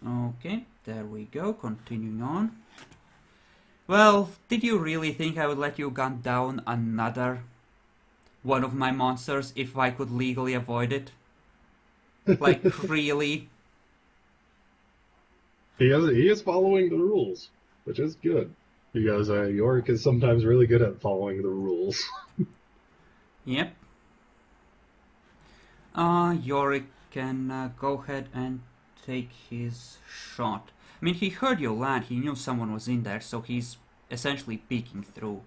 Okay, there we go, continuing on. Well, did you really think I would let you gun down another one of my monsters if I could legally avoid it? Like, really? He is following the rules, which is good. Because Yorick is sometimes really good at following the rules. Yep. Yorick can go ahead and take his shot. I mean, he heard you land, he knew someone was in there, so he's essentially peeking through.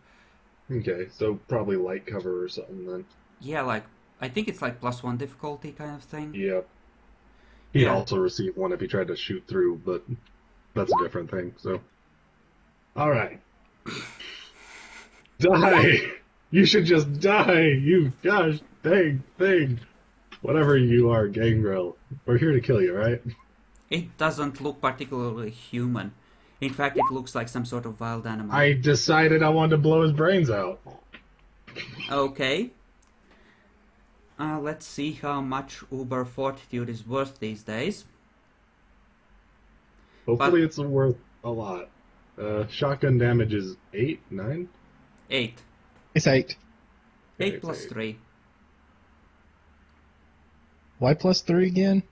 Okay, so probably light cover or something then. Yeah, like, I think it's like +1 difficulty kind of thing. Yeah. He'd Yeah. also receive one if he tried to shoot through, but that's a different thing, so. Alright. Die! You should just die, you gosh dang thing! Whatever you are, Gangrel. We're here to kill you, right? It doesn't look particularly human. In fact, it looks like some sort of wild animal. I decided I wanted to blow his brains out. Okay. Let's see how much Uber Fortitude is worth these days. Hopefully it's worth a lot. Shotgun damage is 8, 9? 8. It's 8. 8 plus 3. Why plus 3 again?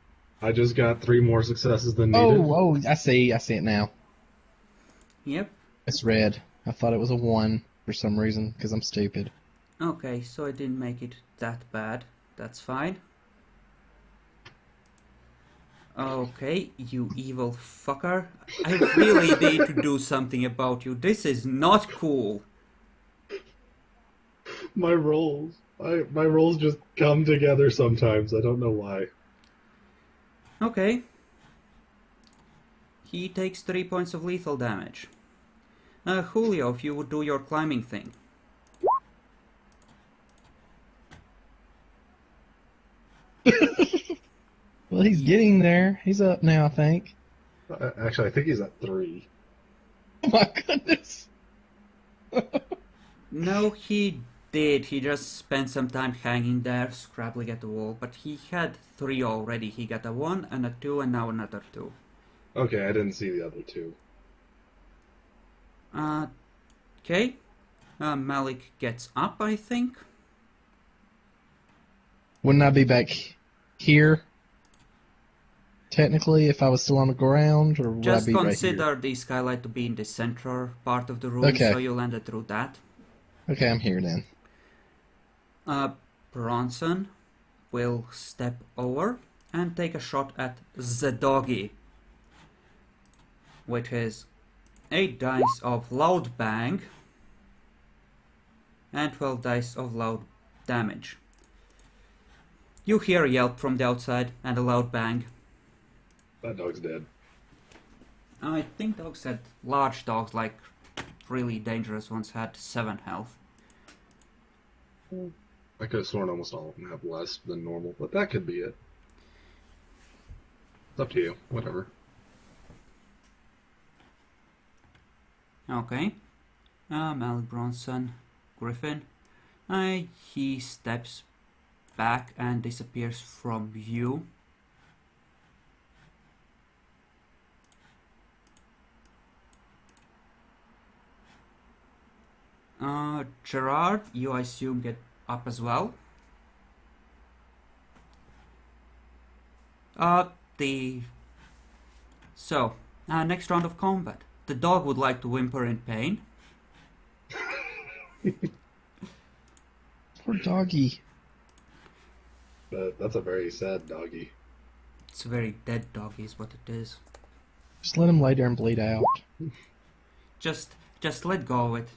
I just got 3 more successes than needed. Oh, I see it now. Yep. It's red. I thought it was a 1 for some reason, because I'm stupid. Okay, so I didn't make it that bad. That's fine. Okay, you evil fucker. I really need to do something about you. This is not cool. My rolls. My rolls just come together sometimes. I don't know why. Okay. He takes 3 points of lethal damage. Julio, if you would do your climbing thing. Well, he's getting there. He's up now, I think. Actually, I think he's at 3. Oh my goodness. No, he did. He just spent some time hanging there, scrabbling at the wall. But he had 3 already. He got a 1 and a 2 and now another 2. Okay, I didn't see the other 2. Okay. Malik gets up, I think. Wouldn't I be back here? Technically, if I was still on the ground, or would Just I be right consider the skylight to be in the center part of the room, Okay. so you landed through that. here? Okay, I'm here then. Bronson will step over and take a shot at the doggy, which is 8 dice of loud bang and 12 dice of loud damage. You hear a yelp from the outside and a loud bang. That dog's dead. I think large dogs, like really dangerous ones, had 7 health. I could have sworn almost all of them have less than normal, but that could be it. It's up to you. Whatever. Okay. Malik Bronson, Griffin. He steps back and disappears from view. Gerard, you I assume get up as well. Next round of combat. The dog would like to whimper in pain. Poor doggy. That's a very sad doggy. It's a very dead doggy is what it is. Just let him lay there and bleed out. Just let go of it.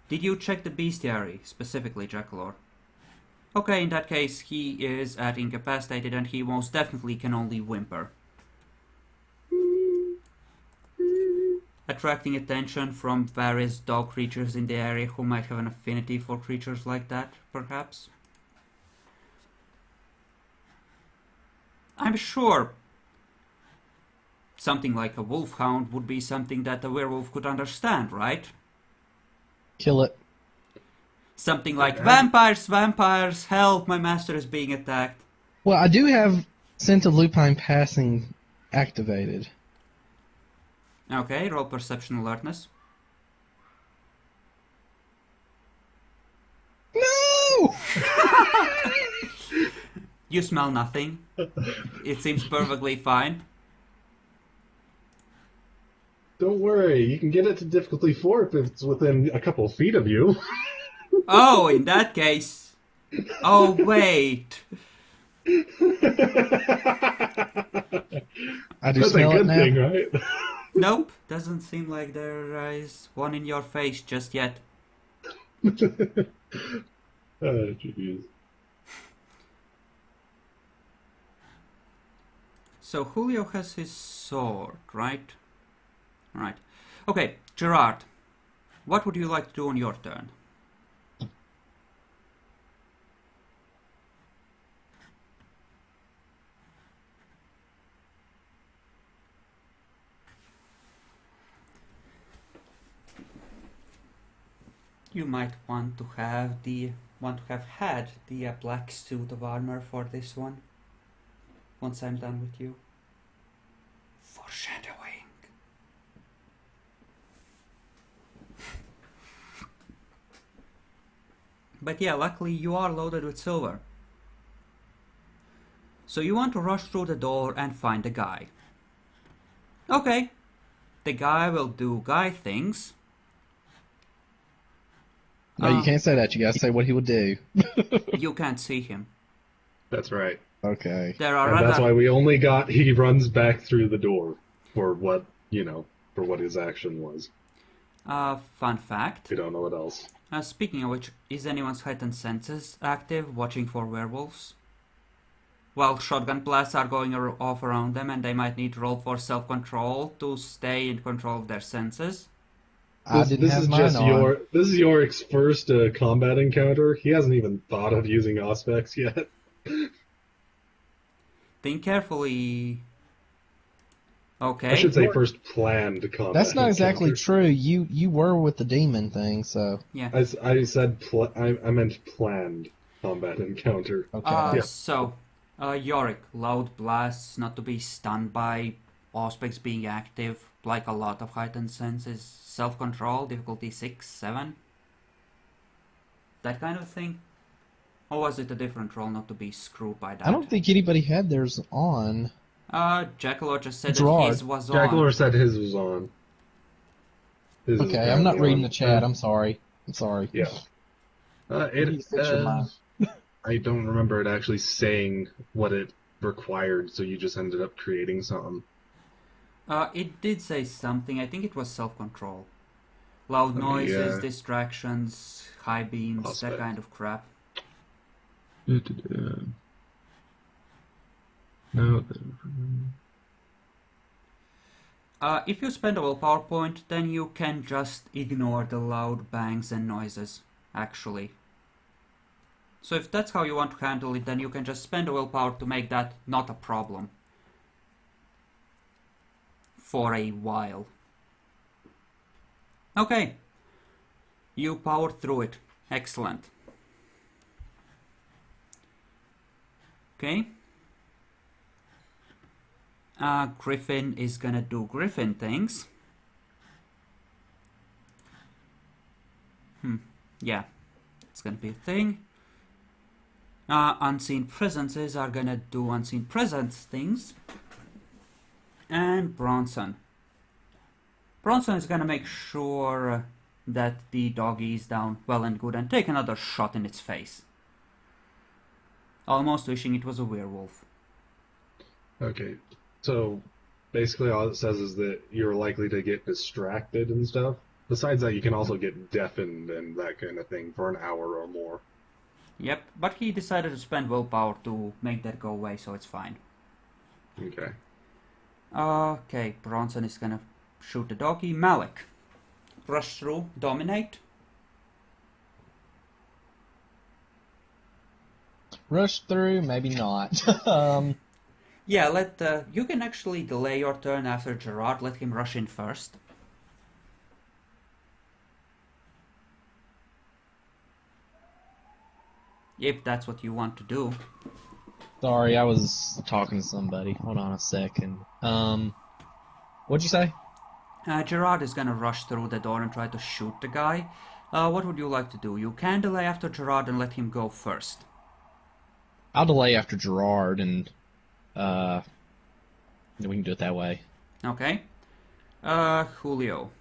Did you check the bestiary, specifically Jackalor? Okay, in that case, he is at incapacitated and he most definitely can only whimper. Attracting attention from various dog creatures in the area who might have an affinity for creatures like that, perhaps. I'm sure something like a wolfhound would be something that a werewolf could understand, right? Kill it. Something like, vampires, help, my master is being attacked. Well, I do have Scent of Lupine Passing activated. Okay, roll perception alertness. No! You smell nothing. It seems perfectly fine. Don't worry, you can get it to difficulty 4 if it's within a couple feet of you. Oh, in that case. Oh, wait. I do That's a smell it good now. thing, right? Nope, doesn't seem like there is one in your face just yet. Oh, jeez. So Julio has his sword, right? Right. Okay, Gerard, what would you like to do on your turn? You might want to have had the black suit of armor for this one. Once I'm done with you. Foreshadowing. But yeah, luckily you are loaded with silver. So you want to rush through the door and find the guy. Okay. The guy will do guy things. No, you can't say that. You gotta say what he would do. You can't see him. That's right. Okay. There are And that's other... why we only got he runs back through the door for what, for what his action was. Fun fact. We don't know what else. Speaking of which, is anyone's heightened senses active, watching for werewolves? Well, shotgun blasts are going off around them, and they might need to roll for self-control to stay in control of their senses. I didn't have mine on. This is Yorick's first combat encounter. He hasn't even thought of using Auspex yet. Think carefully. Okay. I should say first planned combat. That's not exactly encounter. true. You were with the demon thing, so Yeah. I said I meant planned combat encounter. okay. Yeah. So, Yorick, loud blasts, not to be stunned by Auspex being active, like a lot of heightened senses. Self-control, difficulty 6, 7. That kind of thing? Or was it a different roll not to be screwed by that? I don't think anybody had theirs on. Jackalor just said Gerard. that his was on. Jackalor said his was on. His is Okay, I'm not apparently reading on. the chat. I'm sorry. I'm sorry. Yeah. You need to fix your mind. I don't remember it actually saying what it required, so you just ended up creating something. It did say something. I think it was self-control. Loud noises, yeah. distractions, high beams, that Suspect. kind of crap. No. If you spend a willpower point, then you can just ignore the loud bangs and noises, actually. So if that's how you want to handle it, then you can just spend a willpower to make that not a problem. For a while. Okay. You powered through it. Excellent. Okay. Griffin is gonna do Griffin things. Yeah, it's gonna be a thing. Unseen presences are gonna do unseen presence things. And Bronson. Bronson is gonna make sure that the doggy is down well and good and take another shot in its face. Almost wishing it was a werewolf. Okay. So basically all it says is that you're likely to get distracted and stuff. Besides that, you can also get deafened and that kind of thing for an hour or more. Yep, but he decided to spend willpower to make that go away, so it's fine. Okay. Okay, Bronson is gonna shoot the doggy. Malik. Rush through, dominate. Rush through, maybe not. Yeah, you can actually delay your turn after Gerard. Let him rush in first. If that's what you want to do. Sorry, I was talking to somebody. Hold on a second. What'd you say? Gerard is gonna rush through the door and try to shoot the guy. What would you like to do? You can delay after Gerard and let him go first. I'll delay after Gerard, and we can do it that way. Okay. Julio.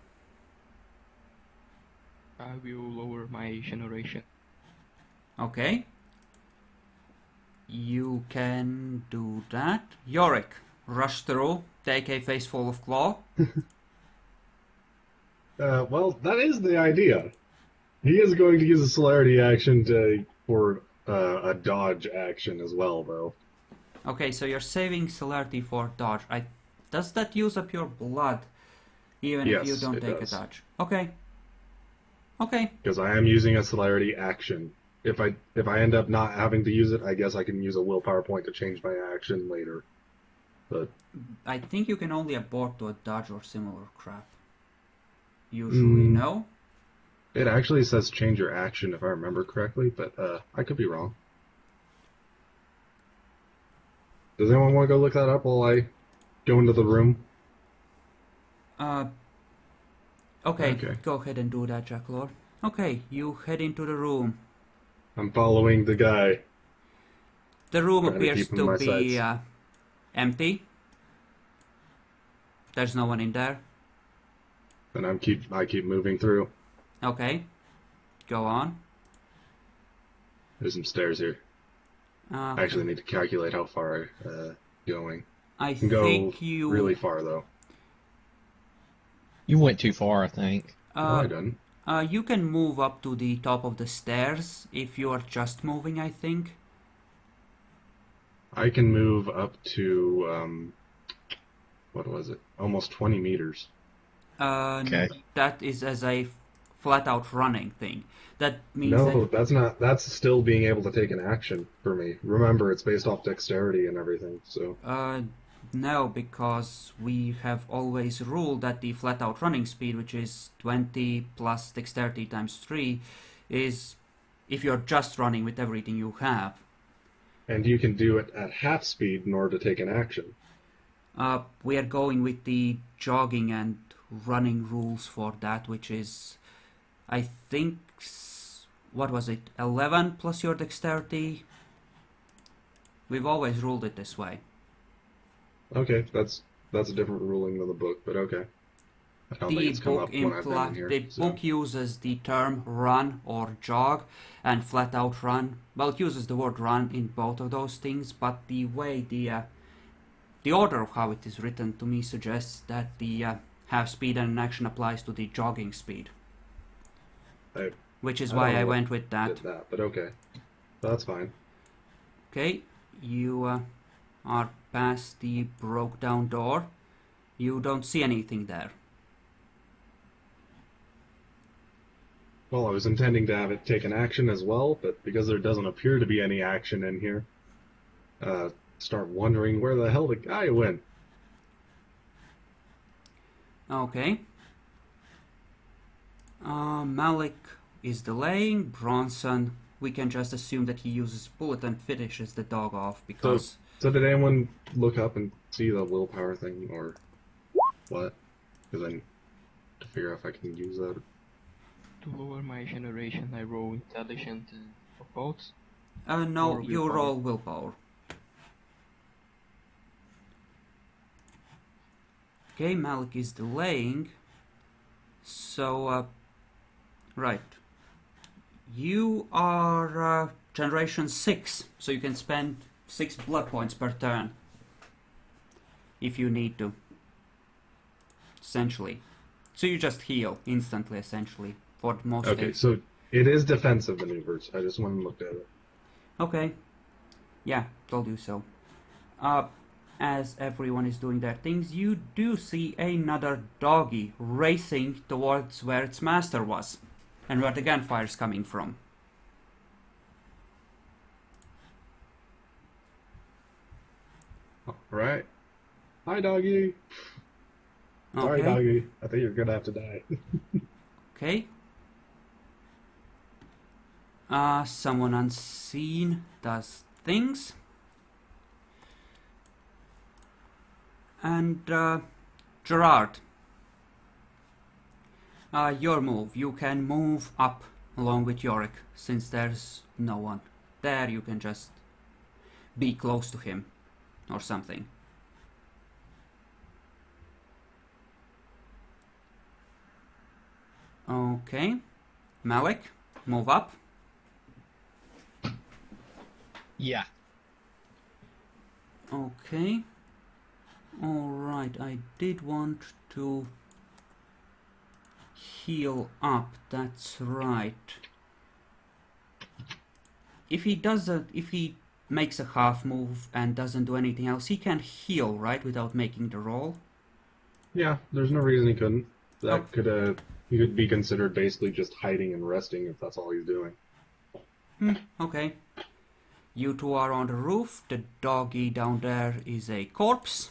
I will lower my generation. Okay. You can do that. Yorick, rush through, take a face full of claw. Well, that is the idea. He is going to use a celerity action for a dodge action as well, though. Okay, so you're saving celerity for dodge. Does that use up your blood, even if you Yes, don't it take does. a dodge? Okay. Okay. Because I am using a celerity action. If I end up not having to use it, I guess I can use a willpower point to change my action later. But I think you can only abort to a dodge or similar crap. Usually, no? it actually says change your action if I remember correctly, but I could be wrong. Does anyone want to go look that up while I go into the room? Okay, Okay. go ahead and do that, Jack Lord. Okay, you head into the room. I'm following the guy. The room Trying to appears keep in to my be sights. empty. There's no one in there. And I keep moving through. Okay, go on. There's some stairs here. I actually need to calculate how far I'm going. I can go think you really far though. You went too far, I think. No, I didn't. you can move up to the top of the stairs if you are just moving, I think. I can move up to what was it? Almost 20 meters. Okay. That is as a flat out running thing. That means No, that that's not. That's still being able to take an action for me. Remember, it's based off dexterity and everything. So no, because we have always ruled that the flat out running speed, which is 20 plus dexterity times 3, is if you're just running with everything you have. and you can do it at half speed in order to take an action. We are going with the jogging and running rules for that, which is, I think, what was it, 11 plus your dexterity? We've always ruled it this way. Okay, that's a different ruling than the book, but okay. I don't think The it's come book, up when I've been in here. the book uses the term run or jog and flat out run. Well, it uses the word run in both of those things, but the way the order of how it is written to me suggests that the half speed and action applies to the jogging speed, which is I why don't know I what went with that. did that, but okay. That's fine. Okay, you are past the broke down door. You don't see anything there. Well, I was intending to have it take an action as well, but because there doesn't appear to be any action in here, start wondering where the hell the guy went. Okay. Malik is delaying. Bronson, we can just assume that he uses bullet and finishes the dog off because... So did anyone look up and see the willpower thing, or what? Because I need to figure out if I can use that. To lower my generation, I roll intelligent for both. no, Or you willpower. roll willpower. Okay, Malik is delaying. So, right. You are generation 6, so you can spend 6 blood points per turn. If you need to. Essentially. So you just heal instantly, essentially, for most Okay, things. so it is defensive maneuvers. I just went and looked at it. Okay. Yeah, told you so. As everyone is doing their things, you do see another doggy racing towards where its master was, and where the gunfire is coming from. All right. Hi, doggy. Sorry, Okay. doggy. I think you're gonna have to die. Okay. Someone unseen does things. And, Gerard. Your move. You can move up along with Yorick, since there's no one there. You can just be close to him or something. Okay. Malik, move up. Yeah. Okay. Alright, I did want to heal up, that's right. If he makes a half move and doesn't do anything else, he can heal, right, without making the roll? Yeah, there's no reason he couldn't. That Oh. he could be considered basically just hiding and resting if that's all he's doing. Okay. You two are on the roof. The doggy down there is a corpse.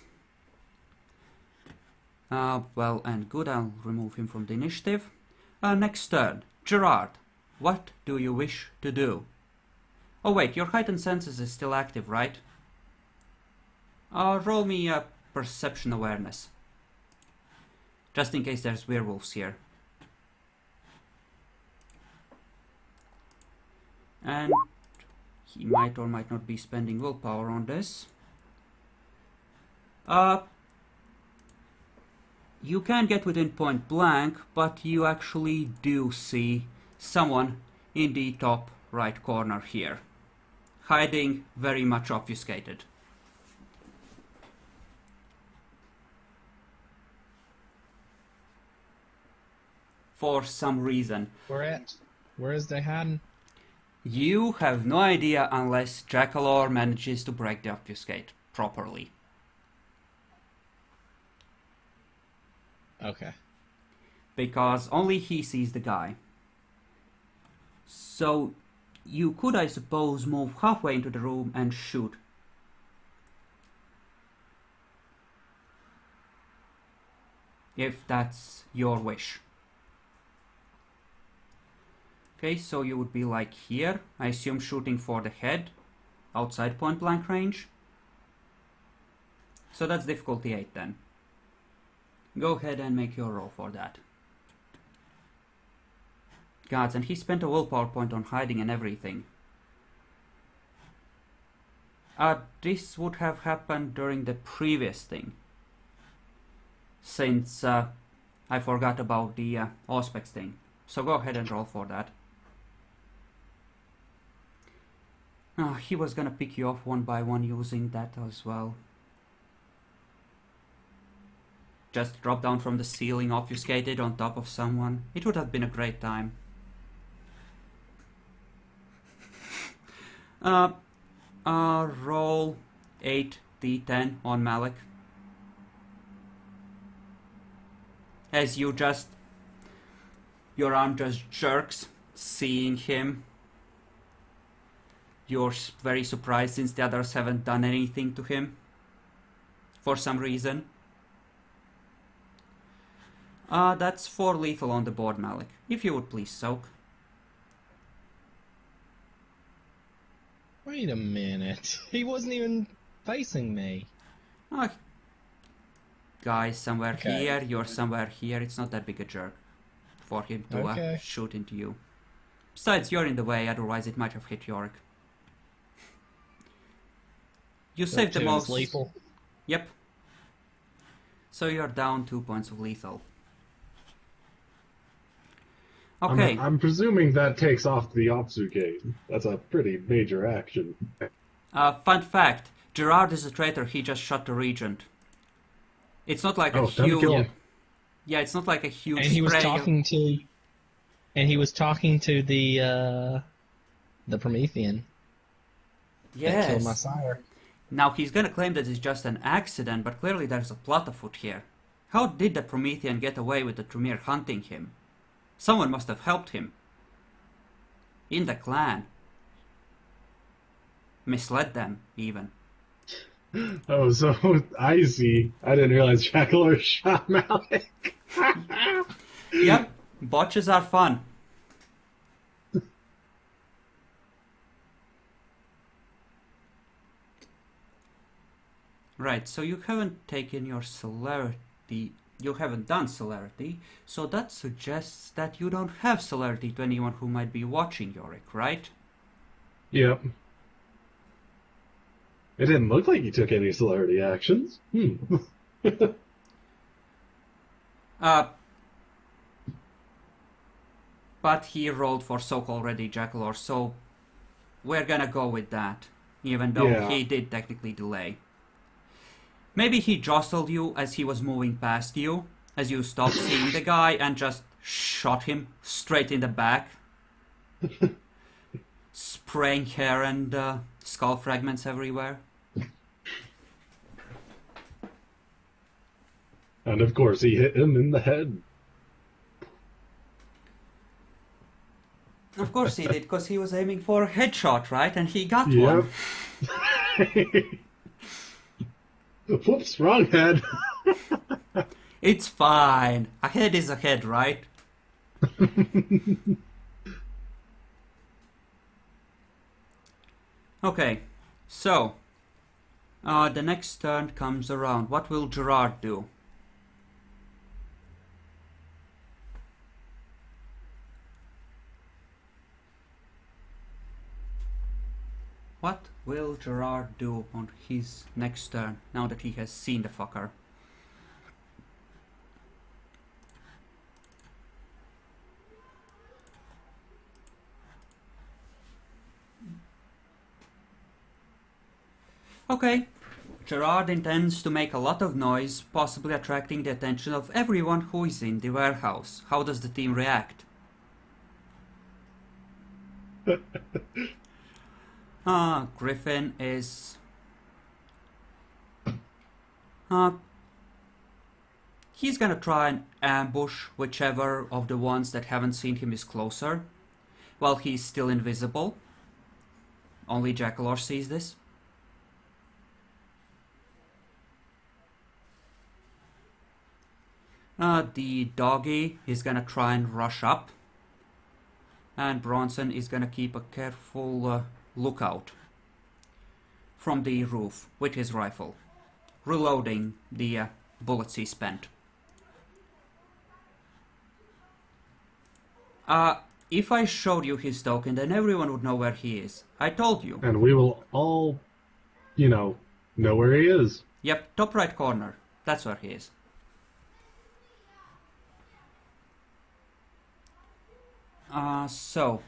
Well and good, I'll remove him from the initiative. Next turn. Gerard, what do you wish to do? Oh wait, your heightened senses is still active, right? Roll me a perception awareness. Just in case there's werewolves here. And he might or might not be spending willpower on this. You can get within point blank, but you actually do see someone in the top right corner here. Hiding, very much obfuscated. For some reason. Where is they hiding? You have no idea unless Jackalor manages to break the obfuscate properly. Okay. Because only he sees the guy. So you could, I suppose, move halfway into the room and shoot. If that's your wish. Okay, so you would be like here, I assume shooting for the head, outside point blank range. So that's difficulty 8 then. Go ahead and make your roll for that. Gods, and he spent a willpower point on hiding and everything. This would have happened during the previous thing. Since I forgot about the Auspex thing. So go ahead and roll for that. He was gonna pick you off one by one using that as well. Just drop down from the ceiling obfuscated on top of someone. It would have been a great time. Roll 8d10 on Malik. As you just... your arm just jerks, seeing him. You're very surprised since the others haven't done anything to him. For some reason. That's 4 lethal on the board, Malik. If you would please soak. Wait a minute. He wasn't even facing me. Guys, somewhere Okay. here, you're somewhere here. It's not that big a jerk for him to Okay. shoot into you. Besides, you're in the way, otherwise it might have hit Yorick. You saved the Two is most. lethal. Yep. So you're down 2 points of lethal. Okay. I'm presuming that takes off the obfuscate. That's a pretty major action. Fun fact: Gerard is a traitor. He just shot the regent. It's not like a Oh, time to huge. kill him. Yeah, it's not like a huge. And he was spray of- talking to. And he was talking to the Promethean that killed my Yes. sire. Now he's gonna claim that it's just an accident, but clearly there's a plot afoot here. How did the Promethean get away with the Tremere hunting him? Someone must have helped him. In the clan. Misled them, even. Oh, so I see. I didn't realize Jackal shot Malik. Yep, botches are fun. Right, so you haven't taken your celerity you haven't done celerity, so that suggests that you don't have celerity to anyone who might be watching Yorick, right? Yep. It didn't look like you took any celerity actions. But he rolled for soak already, Jackalor, so we're gonna go with that, even though he did technically delay. Maybe he jostled you as he was moving past you, as you stopped seeing the guy and just shot him straight in the back, spraying hair and skull fragments everywhere. And of course he hit him in the head. Of course he did, because he was aiming for a headshot, right? And he got one. Whoops, wrong head. It's fine. A head is a head, right? Okay, so the next turn comes around. What will Gerard do? What will Gerard do on his next turn, now that he has seen the fucker? Okay, Gerard intends to make a lot of noise, possibly attracting the attention of everyone who is in the warehouse. How does the team react? Griffin is... he's gonna try and ambush whichever of the ones that haven't seen him is closer, while he's still invisible. Only Jackalor sees this. The doggy is gonna try and rush up, and Bronson is gonna keep a careful lookout from the roof with his rifle, reloading the bullets he spent. If I showed you his token, then everyone would know where he is. I told you. And we will all, know where he is. Yep, top right corner. That's where he is. So.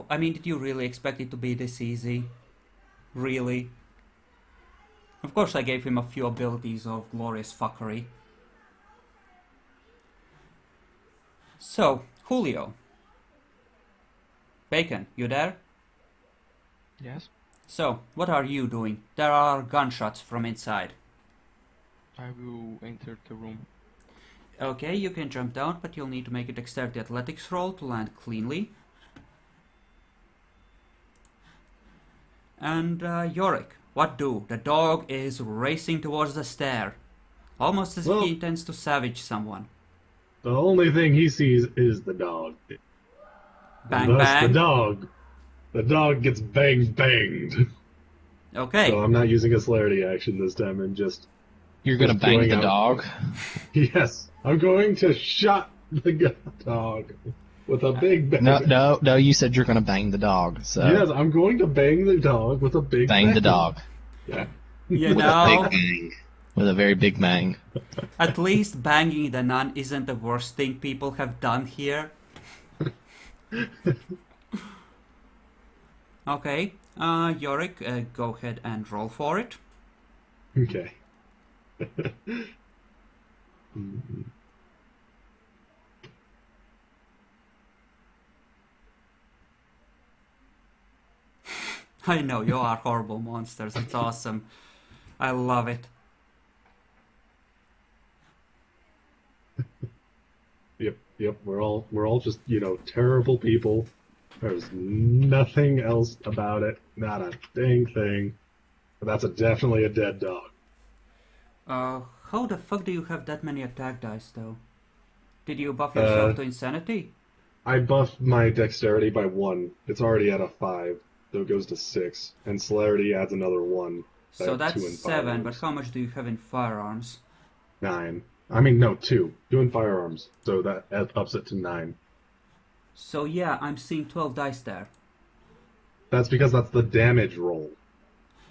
I mean, did you really expect it to be this easy? Really? Of course I gave him a few abilities of glorious fuckery. So, Julio. Bacon, you there? Yes, So, what are you doing? There are gunshots from inside. I will enter the room. Okay, you can jump down, but you'll need to make a dexterity athletics roll to land cleanly. And Yorick, what do? The dog is racing towards the stair, almost as if he intends to savage someone. The only thing he sees is the dog. Bang, and thus bang. The dog gets banged. Okay. So I'm not using a celerity action this time and just... You're gonna bang going the out. dog? Yes, I'm going to shot the dog with a big bang. No, you said you're gonna bang the dog, so... Yes, I'm going to bang the dog with a big bang. Bang the dog. Yeah. You With a know, big bang. With a very big bang. at least banging the nun isn't the worst thing people have done here. Okay, Yorick, go ahead and roll for it. Okay. I know, you are horrible monsters. It's awesome. I love it. Yep. We're all just, terrible people. There's nothing else about it. Not a dang thing. But that's definitely a dead dog. How the fuck do you have that many attack dice, though? Did you buff yourself to insanity? I buffed my dexterity by 1. It's already at a 5, so it goes to 6. And celerity adds another 1. I So have that's 2 in 7, but firearms. how much do you have in firearms? 9. I mean, no, 2. 2 in firearms. So that ups it to 9. So yeah, I'm seeing 12 dice there. That's because that's the damage roll.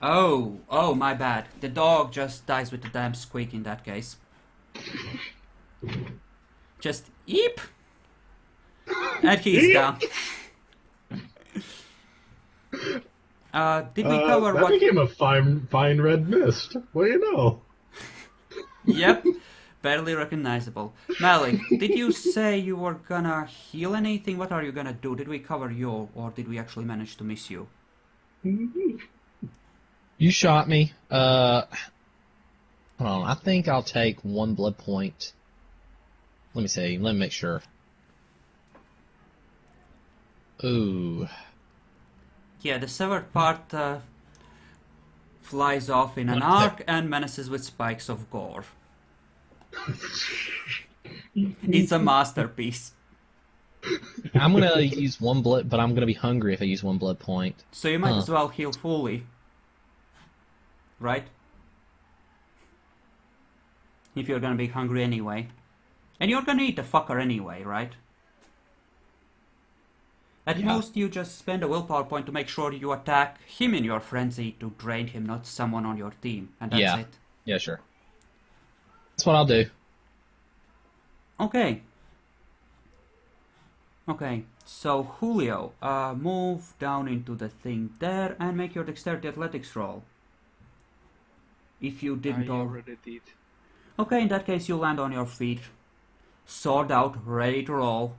Oh, my bad. The dog just dies with the damn squeak in that case. Just eep! And he's down. Did we cover that what... became a fine red mist. What do you know? Yep, barely recognizable. Malik, did you say you were gonna heal anything? What are you gonna do? Did we cover you, or did we actually manage to miss you? You shot me. Hold on. I think I'll take 1 blood point. Let me see. Let me make sure. Ooh. Yeah, the severed part flies off in an arc and menaces with spikes of gore. It's a masterpiece. I'm gonna use 1 blood, but I'm gonna be hungry if I use 1 blood point. So you might as well heal fully. Right? If you're gonna be hungry anyway. And you're gonna eat the fucker anyway, right? At most you just spend a willpower point to make sure you attack him in your frenzy to drain him, not someone on your team. And that's it. Yeah, sure. That's what I'll do. Okay. Okay, so Julio, move down into the thing there and make your dexterity athletics roll. If you didn't I already did. Okay, in that case you land on your feet. Sword out, ready to roll.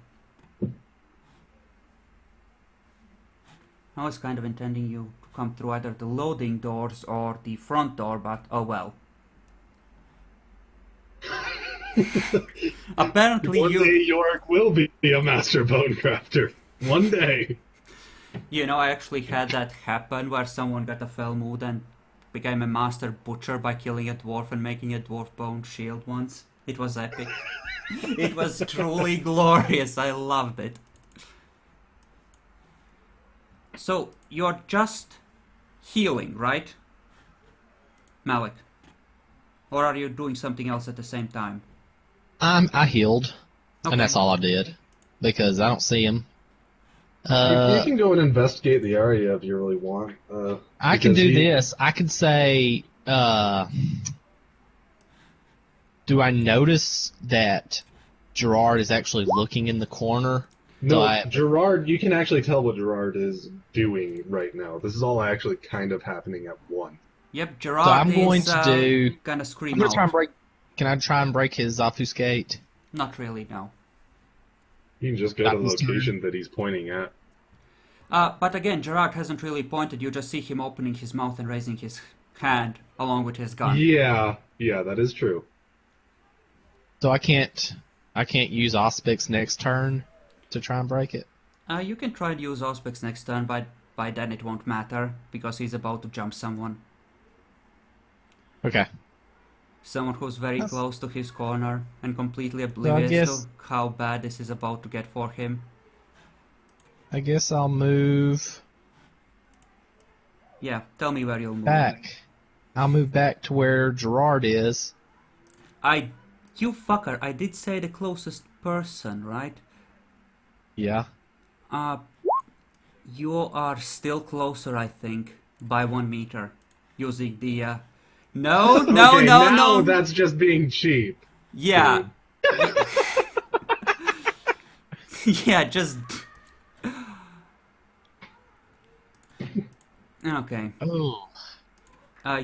I was kind of intending you to come through either the loading doors or the front door, but oh well. Apparently One day Yorick will be a master bone crafter. One day. You know, I actually had that happen where someone got a fell mood and became a master butcher by killing a dwarf and making a dwarf bone shield once. It was epic. It was truly glorious. I loved it. So, you're just healing, right? Malik? Or are you doing something else at the same time? I healed, Okay. and that's all I did, because I don't see him. You can go and investigate the area if you really want. I can do this. I could say, do I notice that Gerard is actually looking in the corner? No, Gerard, you can actually tell what Gerard is doing right now. This is all actually kind of happening at once. Yep, Gerard So I'm is going to do. gonna scream I'm gonna out. try and break. Can I try and break his obfuscate? Not really, no. You can just go to the location that he's pointing at. But again, Gerard hasn't really pointed. You just see him opening his mouth and raising his hand along with his gun. Yeah, that is true. So I can't use Auspic's next turn to try and break it. You can try to use Auspex next turn, but by then it won't matter because he's about to jump someone. Okay. Someone who's very close to his corner and completely oblivious to how bad this is about to get for him. I guess I'll move Yeah, tell me where you'll move. back. I'll move back to where Gerard is. You fucker, I did say the closest person, right? Yeah. You are still closer, I think, by 1 meter. Using the, No, no! That's just being cheap. Yeah. Yeah, just... Okay. Oh.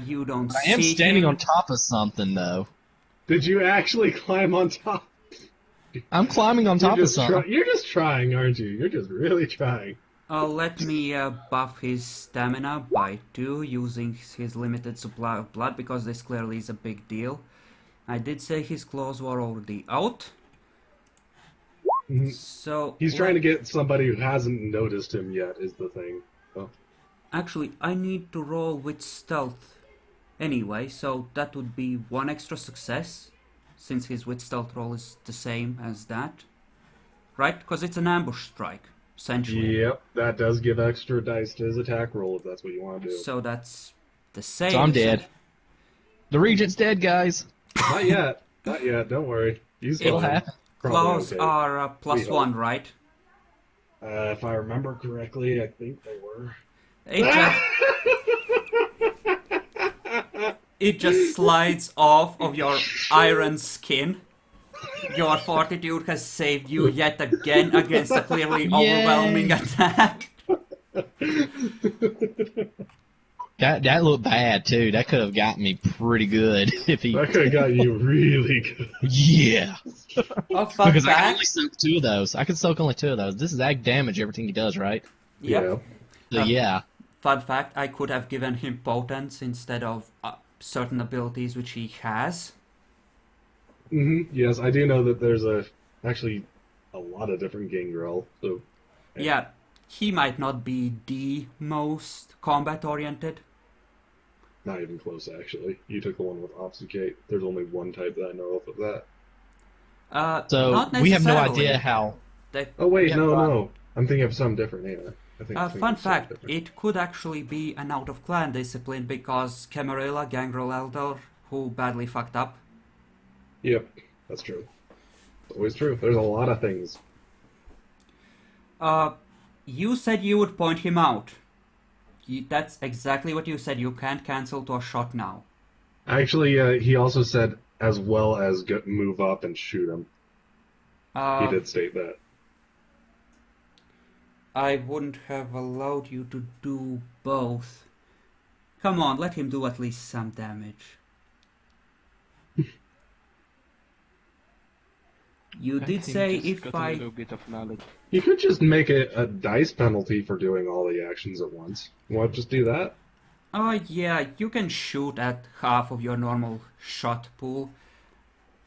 You don't I am see standing him. on top of something, though. Did you actually climb on top? I'm climbing on top of something. You're just trying, aren't you? You're just really trying. Let me buff his stamina by 2 using his limited supply of blood because this clearly is a big deal. I did say his claws were already out. So He's trying to get somebody who hasn't noticed him yet, is the thing. So. Actually, I need to roll with stealth anyway, so that would be 1 extra success, since his with stealth roll is the same as that. Right? Because it's an ambush strike, essentially. Yep, that does give extra dice to his attack roll if that's what you want to do. So that's The same. So I'm dead. The Regent's dead, guys. Not yet. Not yet. Don't worry. He's It'll fine. happen. Probably Claws okay. are We hope. +1, right? If I remember correctly, I think they were. It just slides off of your iron skin. Your fortitude has saved you yet again against a clearly Yay. overwhelming attack. That looked bad too. That could have gotten me pretty good if he. That could have got you really good. Yeah. Oh, fun Because I can fact. only soak 2 of those. I can soak only 2 of those. This is ag damage everything he does, right? Yep. So yeah. Fun fact, I could have given him potence instead of certain abilities which he has. Yes, I do know that there's actually a lot of different Gangrel. So Yeah, he might not be the most combat-oriented. not even close, actually. You took the one with Obfuscate. There's only one type that I know of that. So not we have no necessarily. idea how. Oh wait, Yeah, no. I'm thinking of something different. Yeah, I think. I'm thinking Fun of something fact, different. it could actually be an out-of-clan discipline because Camarilla, Gangrel Elder, who badly fucked up. Yep, that's true. It's always true. There's a lot of things. You said you would point him out. That's exactly what you said. You can't cancel to a shot now. Actually, he also said as well as move up and shoot him. He did state that. I wouldn't have allowed you to do both. Come on, let him do at least some damage. You I did think say just if got a I... little bit of knowledge. You could just make it a dice penalty for doing all the actions at once. You want to just do that? Yeah, you can shoot at half of your normal shot pool.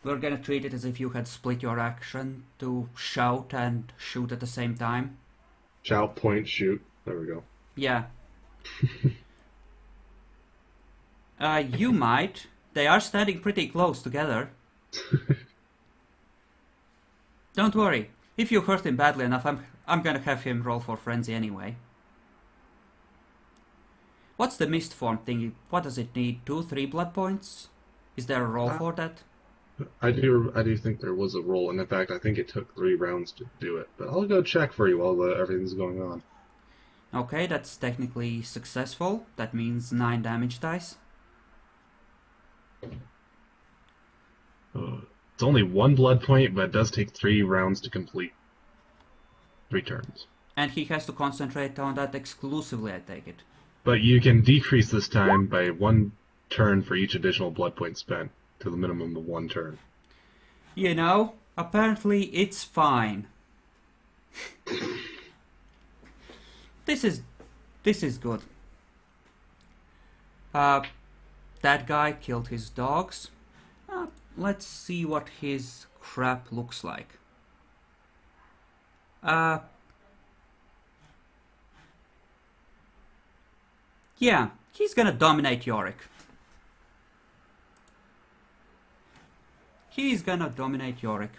We're gonna treat it as if you had split your action to shout and shoot at the same time. Shout, point, shoot. There we go. Yeah. You might. They are standing pretty close together. Don't worry. If you hurt him badly enough, I'm gonna have him roll for frenzy anyway. What's the mist form thingy? What does it need? 2, 3 blood points? Is there a roll for that? I do think there was a roll, and in fact, I think it took 3 rounds to do it. But I'll go check for you while everything's going on. Okay, that's technically successful. That means 9 damage dice. It's only 1 blood point, but it does take 3 rounds to complete. 3 turns. And he has to concentrate on that exclusively, I take it. But you can decrease this time by 1 turn for each additional blood point spent to the minimum of 1 turn. You know, apparently it's fine. This is good. That guy killed his dogs. Let's see what his crap looks like. Yeah, he's gonna dominate Yorick. He's gonna dominate Yorick.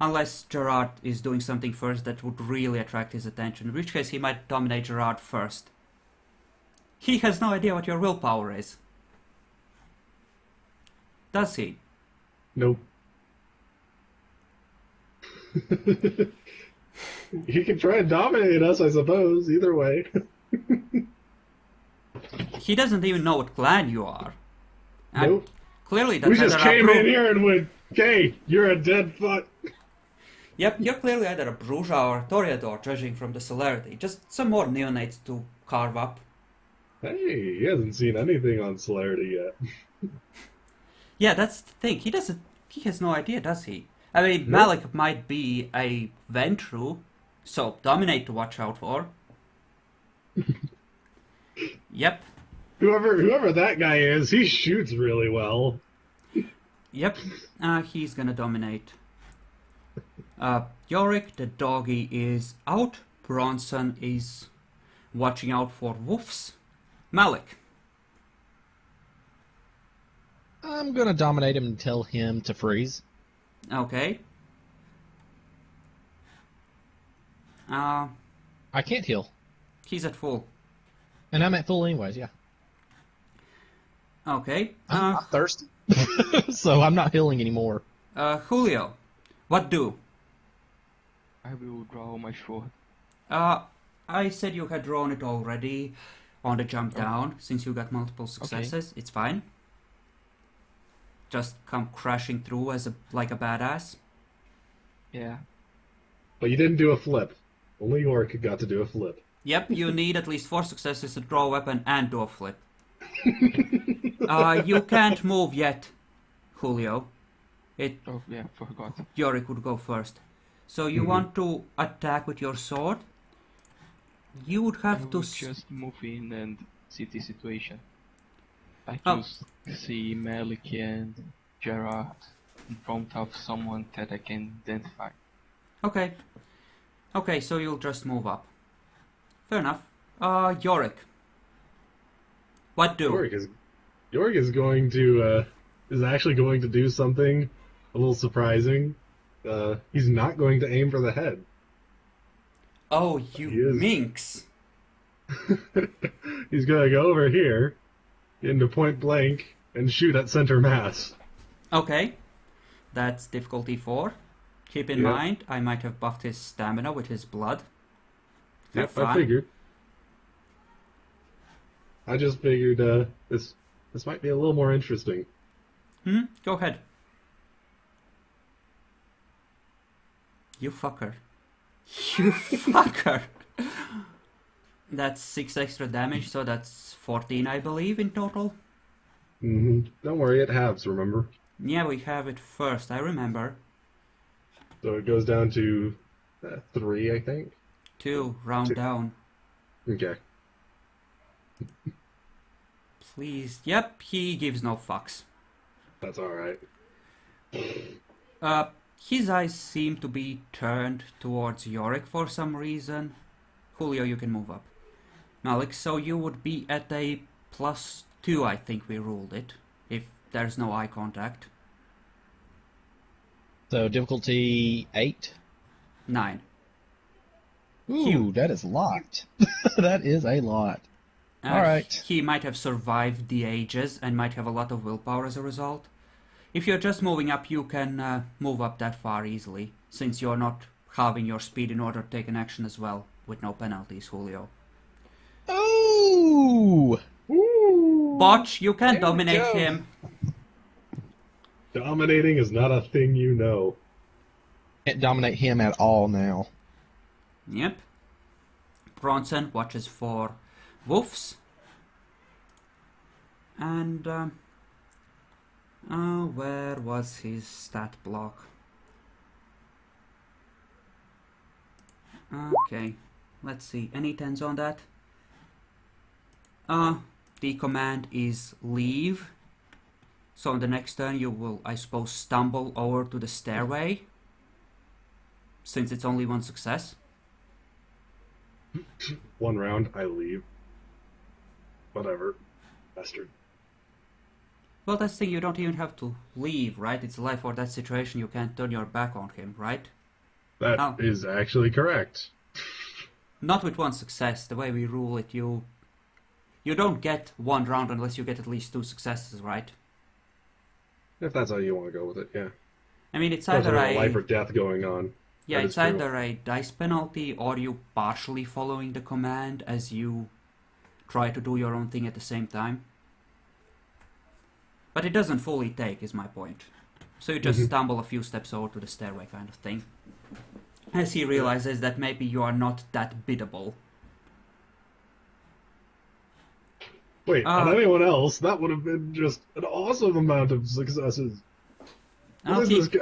Unless Gerard is doing something first that would really attract his attention, in which case he might dominate Gerard first. He has no idea what your willpower is. Does he? Nope. He can try and dominate us, I suppose, either way. He doesn't even know what clan you are. And Nope. clearly that's We just either a came Bru- in here and went, "Okay, you're a dead fuck." Yep, you're clearly either a Bruja or a Toreador, judging from the celerity. Just some more neonates to carve up. Hey, he hasn't seen anything on celerity yet. Yeah, that's the thing. He has no idea, does he? I mean, Nope. Malik might be a Ventru, so dominate to watch out for. Yep, Whoever that guy is, he shoots really well. yep. He's gonna dominate. Yorick, the doggy, is out. Bronson is watching out for wolves. Malik. I'm gonna dominate him and tell him to freeze. Okay. I can't heal. He's at full. And I'm at full anyways, yeah. Okay. I'm not thirsty. So I'm not healing anymore. Julio, what do? I will draw my sword. I said you had drawn it already on the jump down, since you got multiple successes. It's fine. Just come crashing through as like a badass. Yeah. But you didn't do a flip. Only York got to do a flip. Yep, you need at least 4 successes to draw a weapon and do a flip. You can't move yet, Julio. Oh yeah, forgot. Yorick would go first. So you want to attack with your sword? You would I have to... will just move in and see the situation. I Oh. just see Malik and Gerard in front of someone that I can identify. Okay. Okay, so you'll just move up. Fair enough. Yorick. What do? York is going to is actually going to do something a little surprising. He's not going to aim for the head. Oh, He you is. minx. He's gonna go over here into point blank and shoot at center mass. Okay. That's difficulty 4. Keep in Yep. mind, I might have buffed his stamina with his blood. Yep, Fun. I figured. I just figured this might be a little more interesting. Go ahead. You fucker. You fucker. That's 6 extra damage, so that's 14, I believe, in total. Don't worry, it halves, remember? Yeah, we have it first, I remember. So it goes down to 3, I think. 2, round 2. down. Okay. Please. Yep, he gives no fucks. That's alright. His eyes seem to be turned towards Yorick for some reason. Julio, you can move up. Malik, so you would be at a +2, I think we ruled it, if there's no eye contact. So difficulty 8. 9. Ooh, that is a lot. That is a lot. Alright. He might have survived the ages and might have a lot of willpower as a result. If you're just moving up, you can move up that far easily, since you're not halving your speed in order to take an action as well, with no penalties, Julio. Ooh! Botch, you can There we dominate go. him. Dominating is not a thing you know. Can't dominate him at all now. Yep. Bronson watches for wolves. And, where was his stat block? Okay, let's see. Any 10s on that? The command is leave. So on the next turn you will, I suppose, stumble over to the stairway. Since it's only 1 success. 1 round, I leave. Whatever. Bastard. Well, that's the thing, you don't even have to leave, right? It's life or death situation, you can't turn your back on him, right? That is actually correct. Not with 1 success. The way we rule it, you don't get 1 round unless you get at least 2 successes, right? If that's how you want to go with it, yeah. I mean, it's There's either a a life or death going on. yeah, That it's is true. either a dice penalty or you partially following the command as you try to do your own thing at the same time. But it doesn't fully take, is my point. So you just stumble a few steps over to the stairway kind of thing. As he realizes that maybe you are not that biddable. Wait, on anyone else, that would have been just an awesome amount of successes. What is this guy?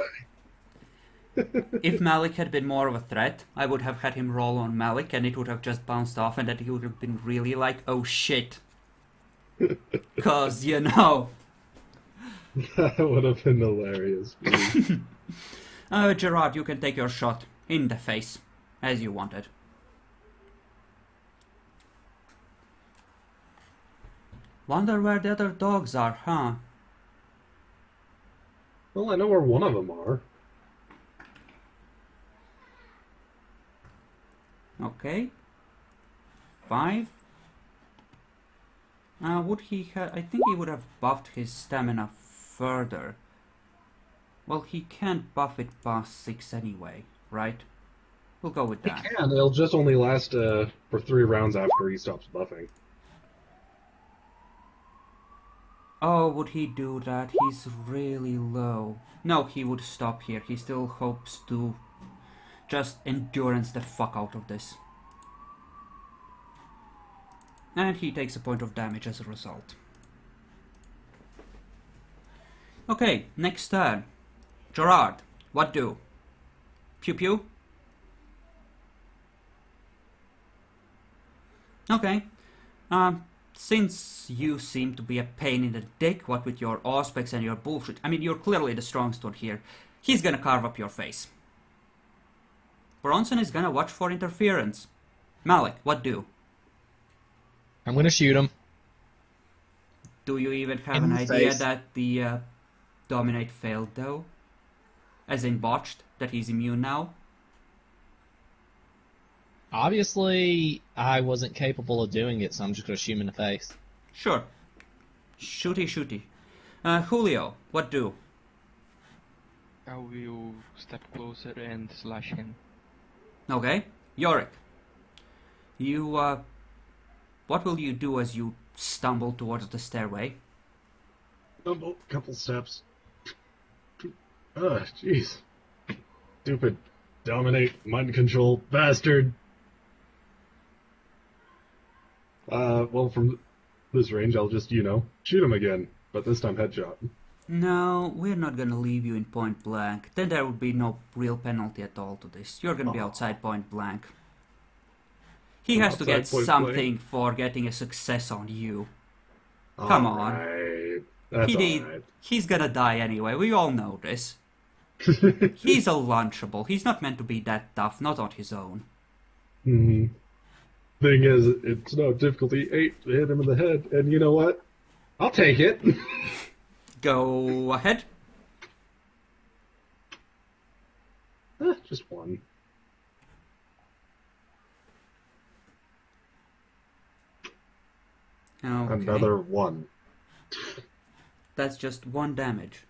If Malik had been more of a threat, I would have had him roll on Malik and it would have just bounced off and that he would have been really like, oh shit. Cause, you know. That would have been hilarious. Gerard, you can take your shot in the face, as you wanted. Wonder where the other dogs are, huh? Well, I know where one of them are. Okay. 5. Would he have... I think he would have buffed his stamina further. Well, he can't buff it past 6 anyway, right? We'll go with that. He can. It'll just only last for 3 rounds after he stops buffing. Oh, would he do that? He's really low. No, he would stop here. He still hopes to just endurance the fuck out of this. And he takes a point of damage as a result. Okay, next turn. Gerard, what do? Pew pew? Okay. Since you seem to be a pain in the dick, what with your aspects and your bullshit, I mean, you're clearly the strongest one here, he's gonna carve up your face. Bronson is gonna watch for interference. Malik, what do? I'm gonna shoot him. Do you even have In an the idea face. that the Dominate failed, though? As in botched, that he's immune now? Obviously, I wasn't capable of doing it, so I'm just gonna shoot him in the face. Sure. Shooty shooty. Julio, what do? I will step closer and slash him. Okay. Yorick. You, what will you do as you stumble towards the stairway? Couple steps. Jeez. Stupid, dominate, mind control, bastard. Well, from this range, I'll just, shoot him again, but this time headshot. No, we're not gonna leave you in point blank. Then there would be no real penalty at all to this. You're gonna be outside point blank. He has to get Outside point something for getting a success on you. Come on. Alright. That's alright. He's gonna die anyway, we all know this. He's a lunchable. He's not meant to be that tough, not on his own. Hmm. Thing is, it's no difficulty 8 to hit him in the head, and you know what? I'll take it. Go ahead. Just one. Okay. Another one. That's just 1 damage.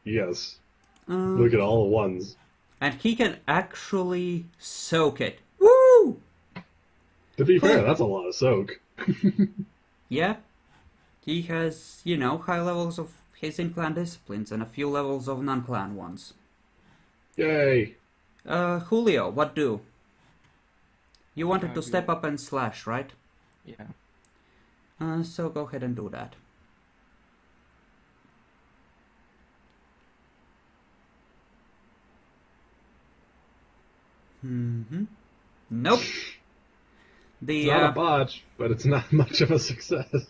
Yes. Look at all the ones. And he can actually soak it. Woo! To be fair, that's a lot of soak. Yeah. He has, high levels of his in-clan disciplines and a few levels of non-clan ones. Yay! Julio, what do? You wanted to step up and slash, right? Yeah. So go ahead and do that. Nope. It's not a botch, but it's not much of a success.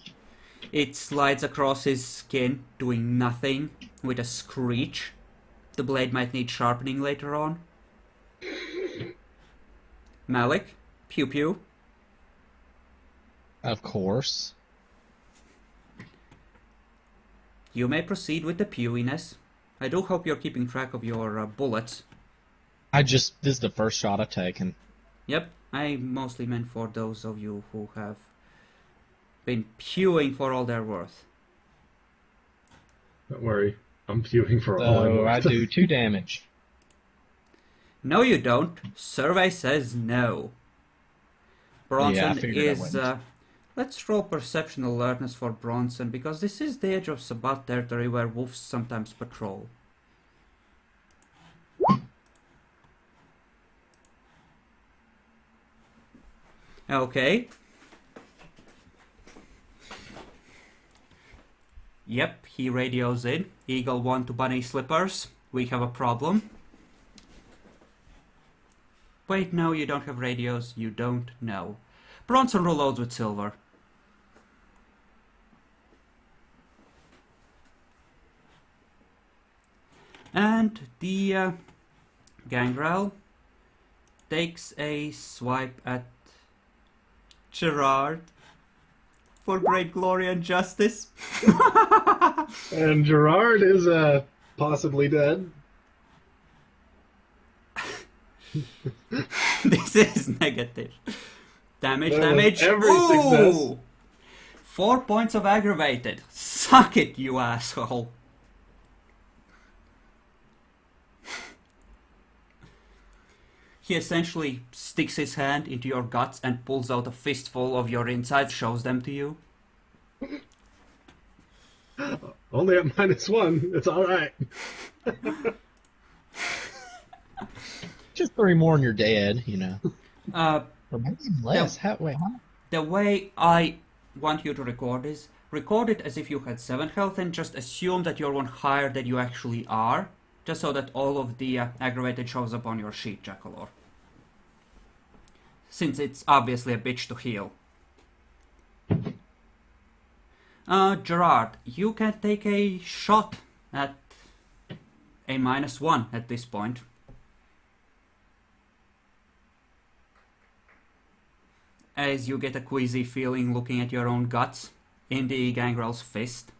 It slides across his skin, doing nothing, with a screech. The blade might need sharpening later on. Malik, pew pew. Of course. You may proceed with the pewiness. I do hope you're keeping track of your bullets. This is the first shot I've taken. Yep, I mostly meant for those of you who have been pewing for all they're worth. Don't worry, I'm pewing for all I'm So I worth. do 2 damage. No, you don't. Survey says no. Bronson figured I is... wouldn't. let's roll perception alertness for Bronson, because this is the edge of Sabbat territory where wolves sometimes patrol. Okay. Yep, he radios in. Eagle 1 to Bunny Slippers. We have a problem. Wait, no, you don't have radios. You don't know. Bronson reloads with silver. And the Gangrel takes a swipe at Gerard for great glory and justice. And Gerard is possibly dead. This is negative. Damage, Well, damage. every success. 4 points of aggravated. Suck it, you asshole. He essentially sticks his hand into your guts and pulls out a fistful of your insides, shows them to you. Only at -1. It's alright. Just 3 more and you're dead, you know. Or maybe even less. Wait, how? The way I want you to record is, record it as if you had 7 health and just assume that you're one higher than you actually are, just so that all of the aggravated shows up on your sheet, Jackalor. Since it's obviously a bitch to heal. Gerard, you can take a shot at a -1 at this point. As you get a queasy feeling looking at your own guts in the gangrel's fist.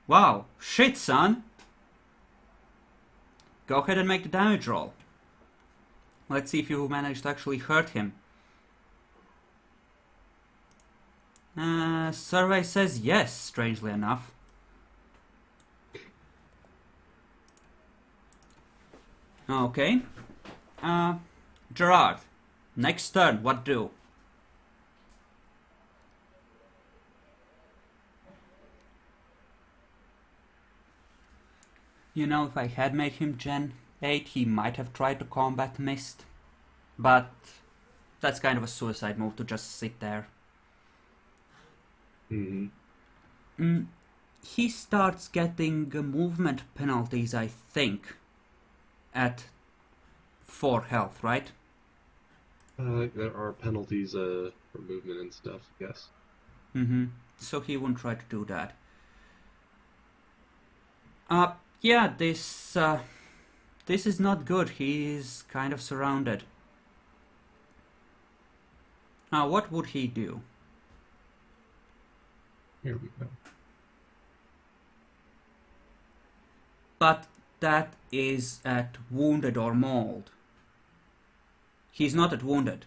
Wow, shit, son! Go ahead and make the damage roll. Let's see if you managed to actually hurt him. Survey says yes, strangely enough. Okay. Gerard, next turn, what do? You know, if I had made him Gen 8, he might have tried to combat Mist. But that's kind of a suicide move to just sit there. He starts getting movement penalties, I think, at 4 health, right? There are penalties for movement and stuff, yes. So he won't try to do that. Yeah, this is not good. He's kind of surrounded. Now, what would he do? Here we go. But that is at wounded or mauled. He's not at wounded.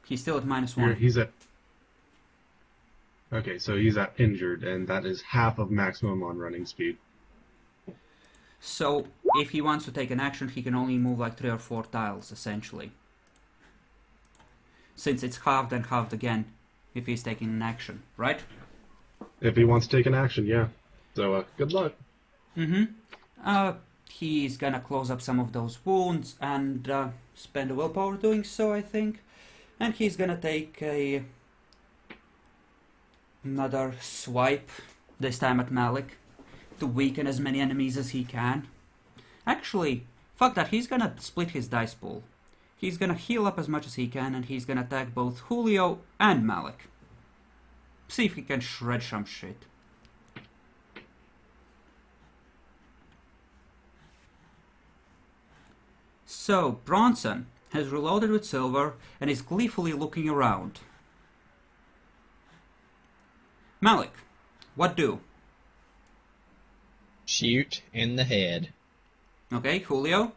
He's still at -1. Here, he's at... Okay, so he's at injured, and that is half of maximum on running speed. So, if he wants to take an action, he can only move like 3 or 4 tiles, essentially. Since it's halved and halved again, if he's taking an action, right? If he wants to take an action, yeah. So, good luck. He's gonna close up some of those wounds and spend a willpower doing so, I think. And he's gonna take another swipe, this time at Malik, to weaken as many enemies as he can. Actually, fuck that, he's gonna split his dice pool. He's gonna heal up as much as he can, and he's gonna attack both Julio and Malik. See if he can shred some shit. So, Bronson has reloaded with silver and is gleefully looking around. Malik, what do? Shoot in the head. Okay, Julio?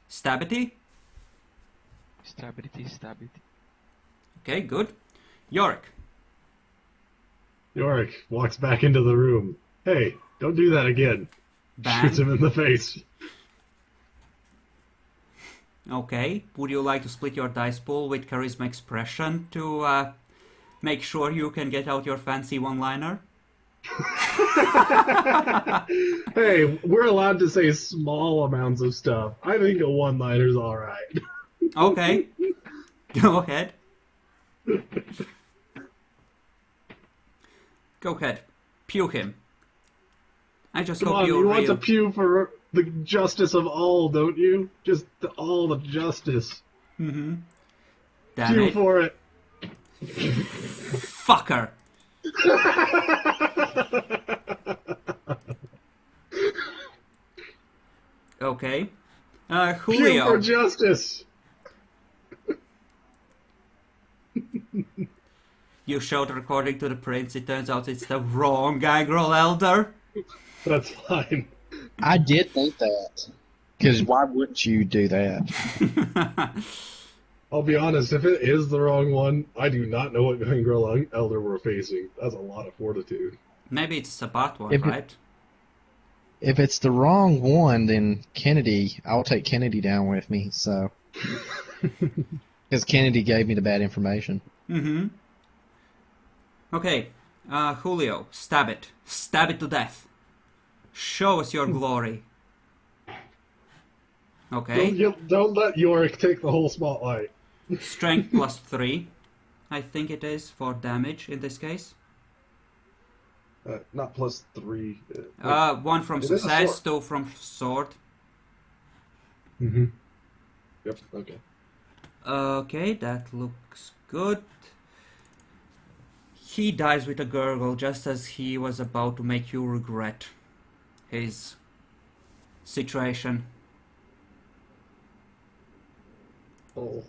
Stabity? Stabity. Okay, good. Yorick? Yorick walks back into the room. Hey, don't do that again. Bang. Shoots him in the face. Okay, would you like to split your dice pool with Charisma Expression to make sure you can get out your fancy one-liner? Hey, we're allowed to say small amounts of stuff. I think a one-liner's alright. Okay, go ahead. Go ahead, pew him. I just Come hope on, you're you want real. to pew for the justice of all, don't you? Just all the justice. Damn Pew it. for it. Fucker. Okay. Pew Julio. for justice. You showed the recording to the prince. It turns out it's the wrong Gangrel Elder. That's fine. I did think that. Because why wouldn't you do that? I'll be honest, if it is the wrong one, I do not know what Gangrel Elder we're facing. That's a lot of fortitude. Maybe it's a Sabat one, If it- right? If it's the wrong one, then Kennedy, I'll take Kennedy down with me, so. Because Kennedy gave me the bad information. Mm-hmm. Okay, Julio, stab it. Stab it to death. Show us your glory. Okay. Don't let Yorick take the whole spotlight. Strength plus 3, I think it is, for damage in this case. Not plus 3. 1 from it is a success, sword. 2 from sword. Mm-hmm. Yep, okay. Okay, that looks good. He dies with a gurgle just as he was about to make you regret his situation. Oh.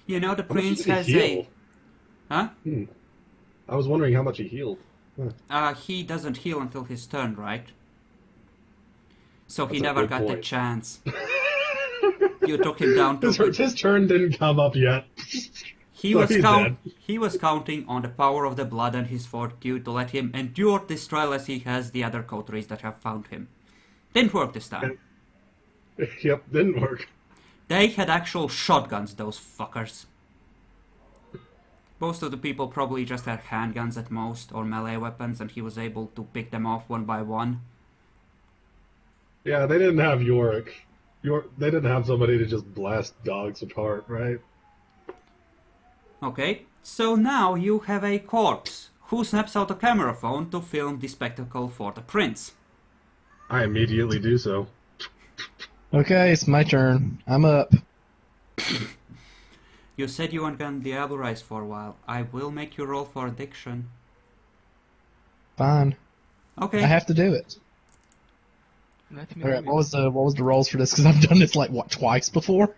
You know, the How much prince did he has heal? Huh? I was wondering how much he healed. He doesn't heal until his turn, right? So he That's a never good got the point. chance. You took him down to... His turn didn't come up yet. He So was he's dead. He was counting on the power of the blood and his fortitude to let him endure this trial as he has the other coteries that have found him. Didn't work this time. Yep, didn't work. They had actual shotguns, those fuckers. Most of the people probably just had handguns at most, or melee weapons, and he was able to pick them off one by one. Yeah, they didn't have Yorick. They didn't have somebody to just blast dogs apart, right? Okay, so now you have a corpse who snaps out a camera phone to film the spectacle for the prince. I immediately do so. Okay, it's my turn. I'm up. You said you weren't gonna diabolize for a while. I will make you roll for addiction. Fine. Okay. I have to do it. Let me Alright, do what was the rolls for this? Because I've done this like what, twice before?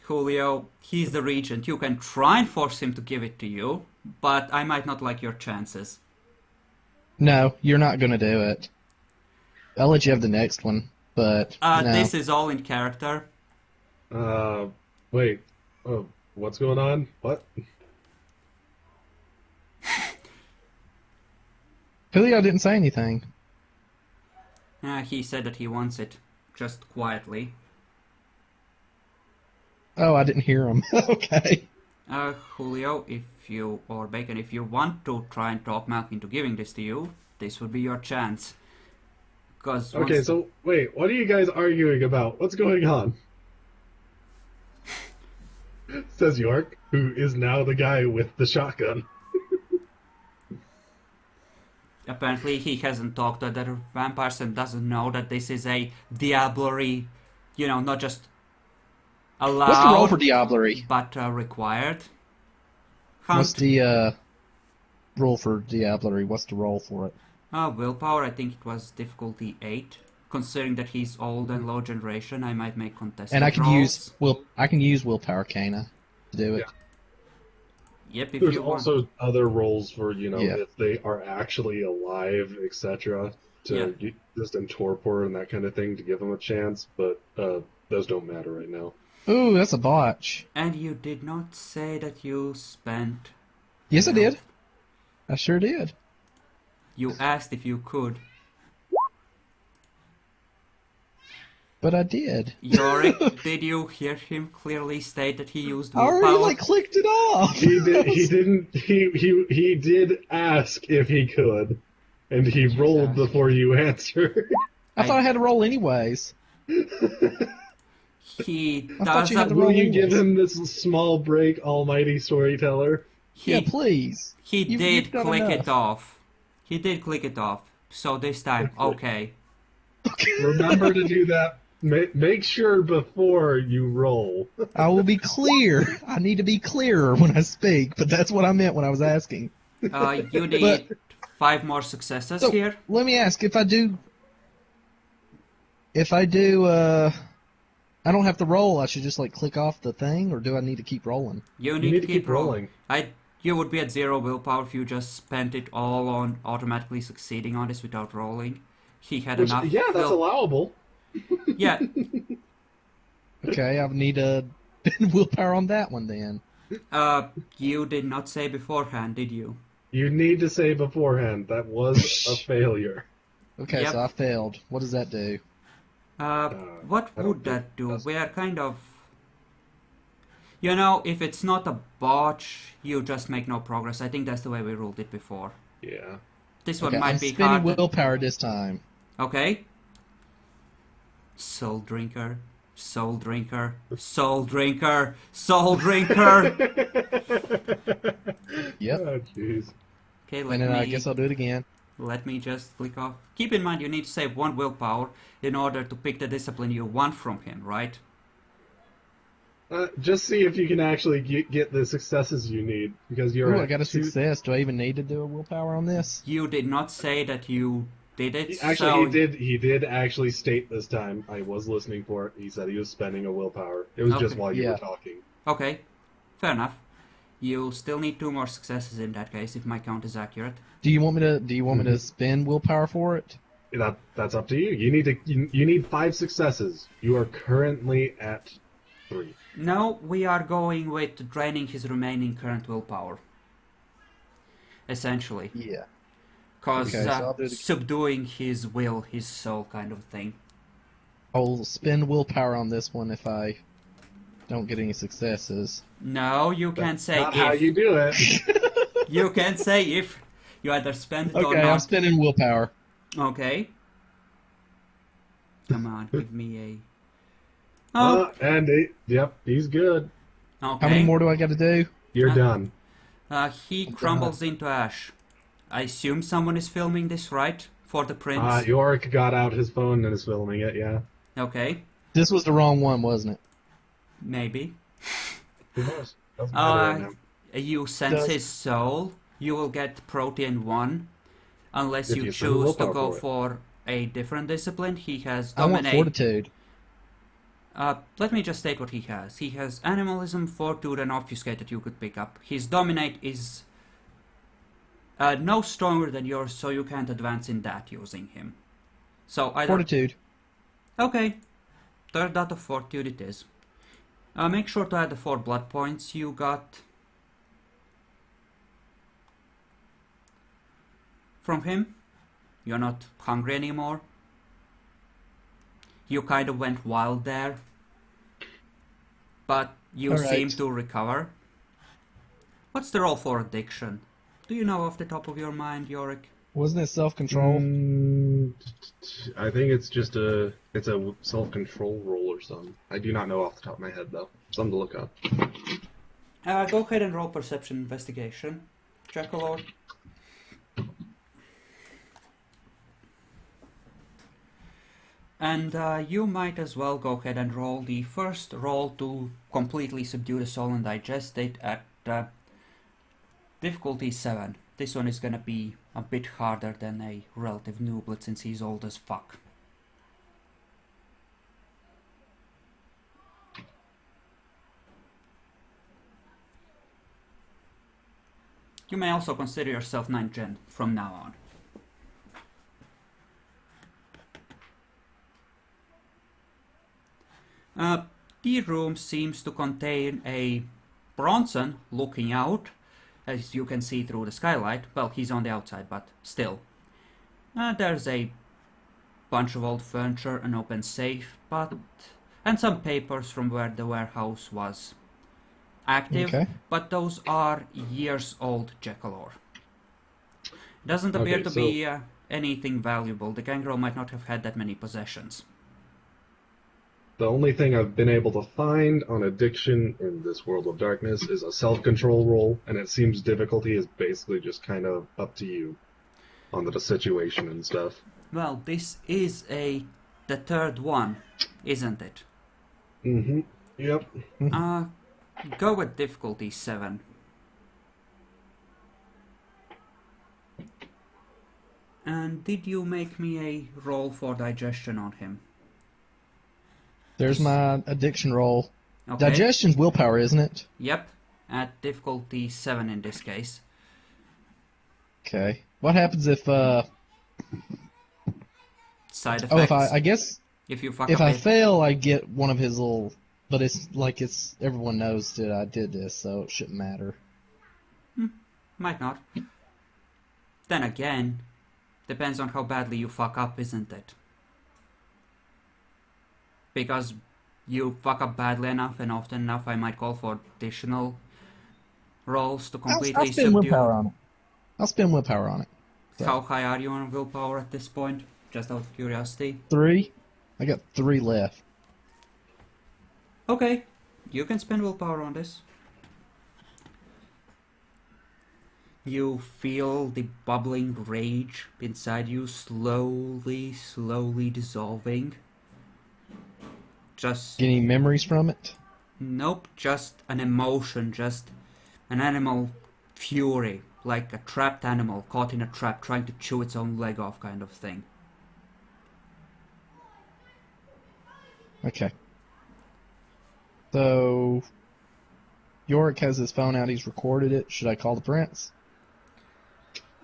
Julio, he's the regent. You can try and force him to give it to you, but I might not like your chances. No, you're not gonna do it. I'll let you have the next one, but no. This is all in character. Wait. Oh, what's going on? What? Julio didn't say anything. He said that he wants it, just quietly. Oh, I didn't hear him. Okay. Julio, or Bacon, if you want to try and talk Malk into giving this to you, this would be your chance. Okay, so wait, what are you guys arguing about? What's going on? Says York, who is now the guy with the shotgun. Apparently he hasn't talked to other vampires and doesn't know that this is a diablerie, not just allowed, What's the roll for Diablerie? but required. What's the roll for Diablerie? What's the roll for it? Willpower, I think it was difficulty 8. Considering that he's old and low generation, I might make contested And I can rolls. use Willpower Cana to do it. Yeah. Yep, if There's you want. also other roles for, Yeah. if they are actually alive, etc. To just in torpor and that kind of thing to give them a chance, but those don't matter right now. Ooh, that's a botch. And you did not say that you spent... Yes, I did. I sure did. You asked if you could. But I did. Yorick, did you hear him clearly state that he used I willpower? already clicked it off. He did. He didn't. He did ask if he could, and he rolled before you answered. I thought I had to roll anyways. He I thought does you had to Will roll you give anyways. him this small break, almighty storyteller? Yeah, please. He You've did done click enough. it off. He did click it off. So this time, okay. Remember to do that. Make sure before you roll. I will be clear. I need to be clearer when I speak, but that's what I meant when I was asking. You need 5 more successes So, here. let me ask, if I do, I don't have to roll, I should just click off the thing, or do I need to keep rolling? You need to keep rolling. I You would be at 0 willpower if you just spent it all on automatically succeeding on this without rolling. He had Which, enough. yeah, that's allowable. Yeah. Okay, I need a willpower on that one then. You did not say beforehand, did you? You need to say beforehand that was a failure. Okay, Yep. so I failed. What does that do? What I don't would think that do? that's- We are kind of... You know, if it's not a botch, you just make no progress. I think that's the way we ruled it before. Yeah. This one Okay, might I'm be spending hard. willpower this time. Okay. Soul drinker, soul drinker, soul drinker, soul drinker. Yep. Oh, jeez. Okay, And then I guess I'll do it again. let me just click off. Keep in mind you need to save 1 willpower in order to pick the discipline you want from him, right? Just see if you can actually get the successes you need, because you're Ooh, at I got a 2. success. Do I even need to do a willpower on this? You did not say that you did it. Actually, so... he did actually state this time. I was listening for it. He said he was spending a willpower. It was just Okay. while you Yeah. were talking. Okay, fair enough. You still need 2 more successes in that case, if my count is accurate. Do you want me to? Do you want me to spend willpower for it? That's up to you. You need 5 successes. You are currently at 3. No, we are going with draining his remaining current willpower. Essentially. Yeah. Because Okay, so I'll do it again. subduing his will, his soul kind of thing. I'll spend willpower on this one if I don't get any successes. No, you can't say Not if. how you do it. You can't say if. You either spend it or Okay, I'm not. spending willpower. Okay. Come on, give me a... Oh, Yep, he's good. okay. How many more do I got to do? You're Uh, done. He crumbles into ash. I assume someone is filming this, right? For the prints. Yorick got out his phone and is filming it, yeah. Okay, This was the wrong one, wasn't it? maybe. Who knows? Doesn't matter right now. You sense Does- his soul. You will get Protean 1. Unless If you you spend choose to willpower go for it. for a different discipline. He has I want Dominate. fortitude. Let me just state what he has. He has Animalism, Fortitude, and Obfuscate that you could pick up. His Dominate is no stronger than yours, so you can't advance in that using him. So I don't... Fortitude. Okay. Third dot of Fortitude it is. Make sure to add the 4 blood points you got from him. You're not hungry anymore. You kind of went wild there. But you All right. seem to recover. What's the roll for addiction? Do you know off the top of your mind, Yorick? Wasn't it self-control? I think it's just a self-control roll or something. I do not know off the top of my head though. Something to look up. Go ahead and roll perception investigation. Jackalord. And you might as well go ahead and roll the first roll to completely subdue the soul and digest it at difficulty 7. This one is gonna be a bit harder than a relative nooblet since he's old as fuck. You may also consider yourself 9th gen from now on. The room seems to contain a Bronson looking out, as you can see through the skylight. Well, he's on the outside, but still. There's a bunch of old furniture, an open safe, and some papers from where the warehouse was active, Okay. but those are years old, Jackalor. Doesn't appear Okay, to so- be anything valuable. The gangrel might not have had that many possessions. The only thing I've been able to find on addiction in this world of darkness is a self-control roll, and it seems difficulty is basically just kind of up to you on the situation and stuff. Well, this is the third one, isn't it? Mm-hmm. Yep. Go with difficulty 7. And did you make me a roll for digestion on him? There's my addiction roll. Okay. Digestion's willpower, isn't it? Yep. at difficulty 7 in this case. Okay. What happens if Side Oh, effects. I guess If you fuck if up I it. fail, I get one of his little. But it's like everyone knows that I did this, so it shouldn't matter. Might not. Then again, depends on how badly you fuck up, isn't it? Because you fuck up badly enough and often enough, I might call for additional rolls to I'll completely spend subdue. willpower on it. I'll spend willpower on it. So, How high are you on willpower at this point? Just out of curiosity. 3. I got 3 left. Okay, you can spend willpower on this. You feel the bubbling rage inside you slowly dissolving. Just... Get any memories from it? Nope, just an emotion, just an animal fury, like a trapped animal caught in a trap trying to chew its own leg off kind of thing. Okay. So, Yorick has his phone out. He's recorded it. Should I call the prince?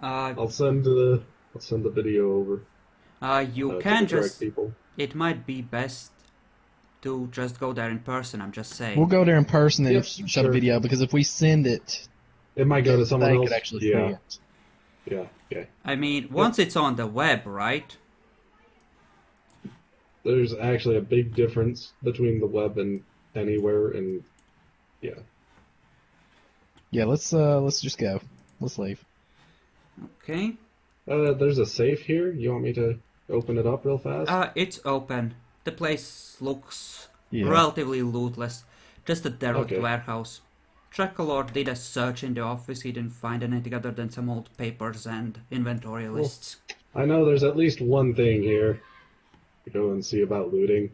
I'll send the video over. You to can the correct just... people. It might be best to just go there in person, I'm just saying. We'll go there in person and Yep, shut sure. a video, because if we send it, It might go to someone they else. could actually see yeah. it. Yeah. Okay. I mean, once it's on the web, right? There's actually a big difference between the web and anywhere, and yeah. Yeah, let's just go. Let's leave. Okay. There's a safe here. You want me to open it up real fast? It's open. The place looks Yeah. relatively lootless. Just a derelict Okay. warehouse. Trecolor did a search in the office. He didn't find anything other than some old papers and inventory lists. I know there's at least one thing here. Go and see about looting.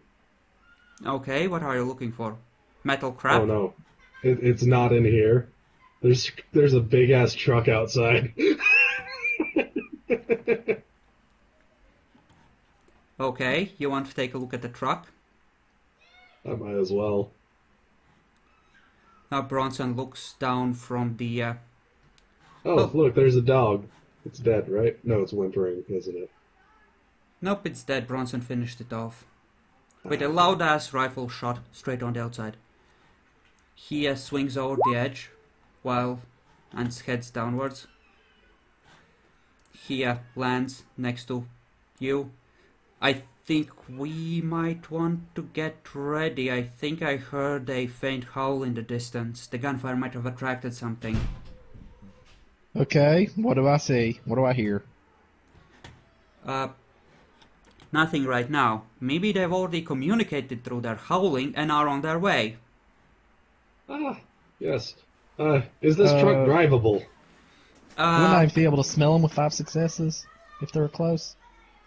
Okay, what are you looking for? Metal crap? Oh no, it's not in here. There's a big ass truck outside. Okay, you want to take a look at the truck? I might as well. Bronson looks down from the... Oh, Oh. look, there's a dog. It's dead, right? No, it's whimpering, isn't it? Nope, it's dead. Bronson finished it off. With a loud-ass rifle shot straight on the outside. He swings over the edge and heads downwards. He lands next to you. I think we might want to get ready. I think I heard a faint howl in the distance. The gunfire might have attracted something. Okay, what do I see? What do I hear? Nothing right now. Maybe they've already communicated through their howling and are on their way. Ah, yes. Is this truck drivable? Wouldn't I be able to smell them with 5 successes if they were close?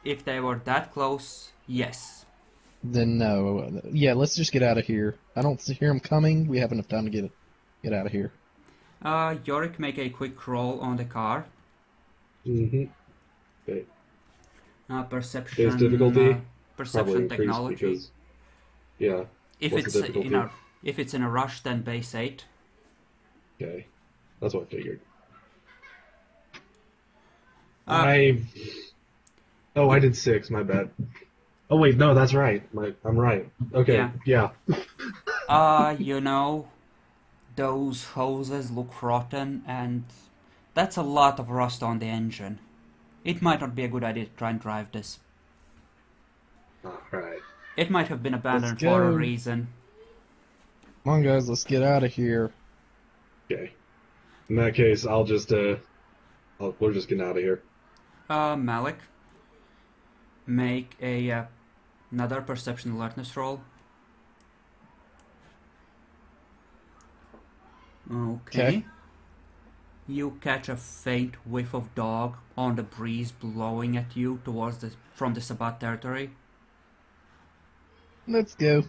If they were that close, yes. Then no. Yeah, let's just get out of here. I don't hear them coming. We have enough time to get out of here. Yorick, make a quick roll on the car. Mm-hmm. Okay. Perception. Base difficulty? Perception Probably increased technology. because... Yeah. If What's it's the difficulty? if it's in a rush, then base 8. Okay. That's what I figured. Uh, I did 6, my bad. Oh wait, no, that's right. I'm right. Okay, yeah. You know, those hoses look rotten, and that's a lot of rust on the engine. It might not be a good idea to try and drive this. Alright. It might have been abandoned Let's for a go. reason. Come on, guys, let's get out of here. Okay. In that case, we're just getting out of here. Malik, make another perception alertness roll. Okay. You catch a faint whiff of dog on the breeze blowing at you from the Sabbat territory. Let's go.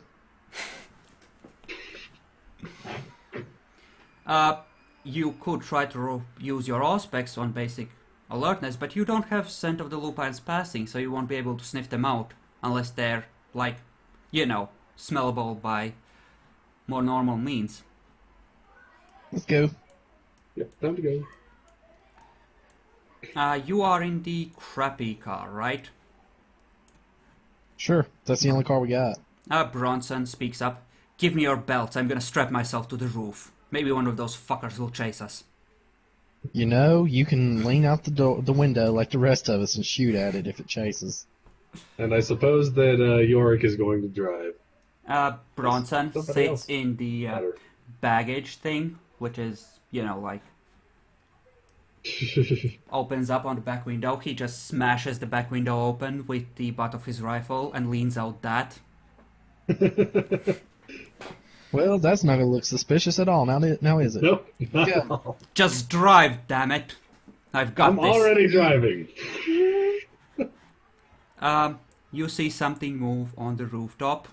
You could try to use your auspex on basic alertness, but you don't have scent of the lupines passing, so you won't be able to sniff them out unless they're, like, smellable by more normal means. Let's go. Yep, time to go. You are in the crappy car, right? Sure. That's the only car we got. Bronson speaks up. Give me your belts. I'm gonna strap myself to the roof. Maybe one of those fuckers will chase us. You know, you can lean out the window like the rest of us and shoot at it if it chases. And I suppose that Yorick is going to drive. Bronson Somebody sits else in the Better. baggage thing, which is, like, opens up on the back window. He just smashes the back window open with the butt of his rifle and leans out that. Well, that's not going to look suspicious at all, now is it? Nope. Not Yeah. at all. Just drive, damn it! I've got I'm this. already driving. You see something move on the rooftop.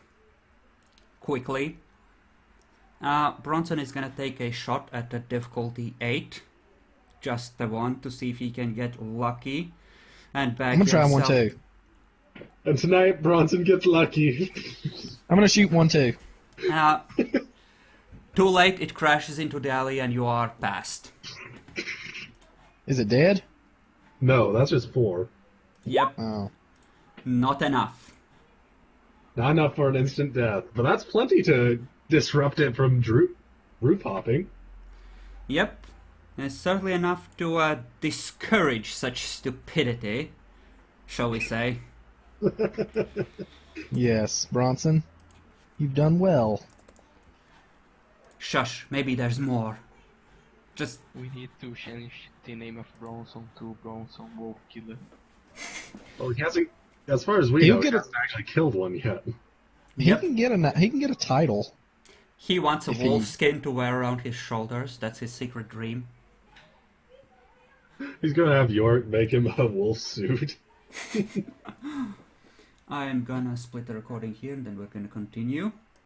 Quickly. Bronson is gonna take a shot at the difficulty 8. Just the one to see if he can get lucky. And back I'm going to try one himself. too. And tonight, Bronson gets lucky. I'm going to shoot one too. Too late, it crashes into the alley and you are past. Is it dead? No, that's just 4. Yep, Oh. not enough. Not enough for an instant death, but that's plenty to disrupt it from roof hopping. Yep, it's certainly enough to discourage such stupidity, shall we say. Yes, Bronson. You've done well. Shush, maybe there's more. Just, We need to change the name of Bronson to Bronson Wolf Killer. Well, he hasn't, as far as we He'll know, he get a- hasn't actually killed one yet. Yep. He can get a title. he wants a If he- wolf skin to wear around his shoulders. That's his secret dream. He's gonna have Yorick make him a wolf suit. I am gonna split the recording here and then we're gonna continue.